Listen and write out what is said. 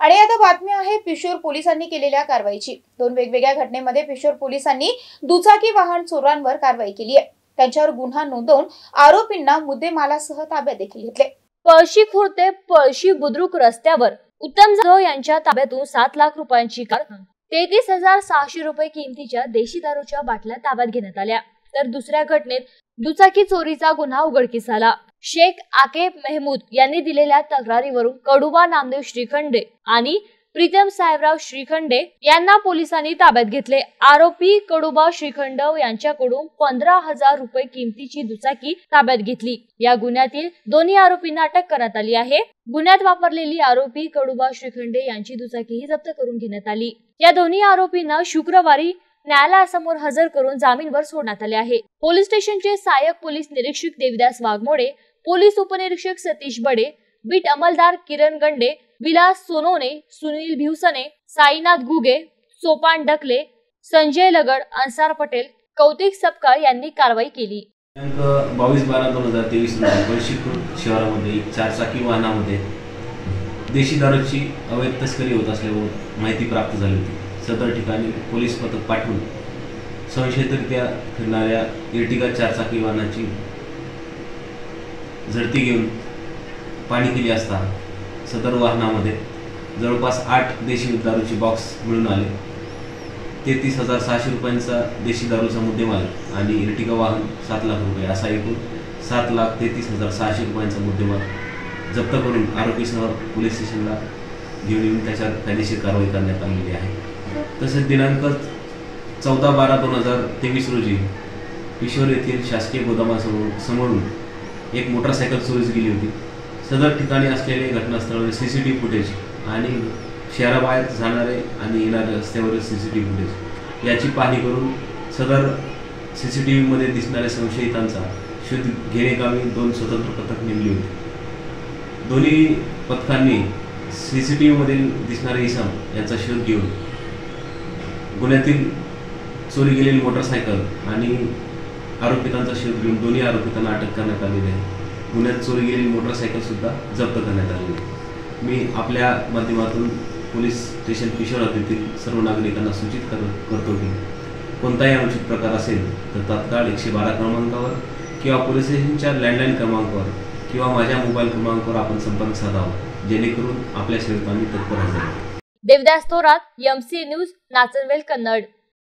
आणि आता बातमी आहे पिशोर पोलिसांनी केलेल्या कारवाईची। दोन वेगवेगळ्या घटनेमध्ये पिशोर पोलिसांनी दुचाकी वाहन चोरांवर कारवाई केली आहे। त्यांच्यावर गुन्हा नोंदवून आरोपींना मुद्देमालासह ताब्यात देखील घेतले। पळशी खुर्द ते पळशी बुद्रुक रस्त्यावर उत्तम जाधव यांच्या ताब्यातून 7 लाख रुपयांची कार, 33,600 रुपये किमतीच्या देशी दारूच्या बाटल्या ताब्यात घेण्यात आल्या। तर दुसऱ्या घटनेत दुचाकी चोरीचा गुन्हा उघडकीस आला। शेख आकेब मेहमूद यांनी दिलेल्या तक्रारीवरून कडुबा नामदेव श्रीखंडे आणि प्रीतम साहेबराव श्रीखंडे यांना पोलिसांनी ताब्यात घेतले। आरोपी कडुबा श्रीखंड यांच्याकडून 15,000 रुपये किमतीची दुचाकी ताब्यात घेतली। या गुन्ह्यातील दोन्ही आरोपींना अटक करण्यात आली आहे। गुन्ह्यात वापरलेली आरोपी कडुबा श्रीखंडे यांची दुचाकीही जप्त करून घेण्यात आली। या दोन्ही आरोपींना शुक्रवारी न्यायालयासमोर हजर करून जामीनवर सोडण्यात आले आहे। पोलीस स्टेशनचे सहाय्यक पोलीस निरीक्षक देवदास वाघमोडे, पोलीस उपनिरीक्षक सतीश बडे, बीट अंमलदार किरण गंडे, विलास सोनोने, सुनील भिवसने, साईनाथ गुगे, सोपान डकले, संजय लगड, अंसार पटेल, कौतिक सपकाळ यांनी कारवाई केली। दिनांक 22/12/2023 रोजी पळशी खुर्द शहरामध्ये एक 4 चाकी वाहनामध्ये देशी दारूची अवैध तस्करी होत असल्यावर माहिती प्राप्त झाली होती। सदर ठिकाणी पोलीस पथक पाठवून संशयितरित्या फिरणाऱ्या एर्टिगा 4 चाकी वाहनाची झडती घेऊन पाहणी केली असता सदर वाहनामध्ये जवळपास 8 देशी दारूचे बॉक्स मिळून आले। 33,600 रुपयांचा देशी दारूचा मुद्देमाल आणि एर्टिगा वाहन 7 लाख रुपये असा एकूण 7,33,600 रुपयांचा मुद्देमाल जप्त करून आरोपीसह पोलीस स्टेशनला घेऊन येऊन त्याच्यावर कायदेशीर कारवाई करण्यात आलेली आहे। तसेच दिनांक 14/12/2023 रोजी पिशोर येथील शासकीय गोदामासमोरून एक मोटरसायकल चोरीस गेली होती। सदर ठिकाणी असलेले घटनास्थळावरील CCTV फुटेज आणि शहराबाहेर जाणारे आणि येणारे रस्त्यावरील CCTV फुटेज याची पाहणी करून सदर CCTV मध्ये दिसणाऱ्या संशयितांचा शोध घेण्यागावी 2 स्वतंत्र पथक नेमली होती। दोन्ही पथकांनी CCTV मधील दिसणारे इसम यांचा शोध घेऊन गुन्ह्यातील चोरी गेलेली मोटरसायकल आणि आरोपितांचा शोध घेऊन दोन्ही आरोपितांना अटक करण्यात आलेली आहे। गुन्ह्यात चोरी गेलेली मोटरसायकल सुद्धा जप्त करण्यात आलेली आहे। मी आपल्या माध्यमातून पोलीस स्टेशन पिशोर हद्दीतील सर्व नागरिकांना सूचित करतो की कोणताही अनुचित प्रकार असेल तर तात्काळ 112 क्रमांकावर किंवा पोलीस स्टेशनच्या लँडलाईन क्रमांकावर किंवा माझ्या मोबाईल क्रमांकावर आपण संपर्क साधावा, जेणेकरून आपल्या सेवेत आम्ही तत्पर राहू। Devdas Torat, MC news, Nachanvel Kannada.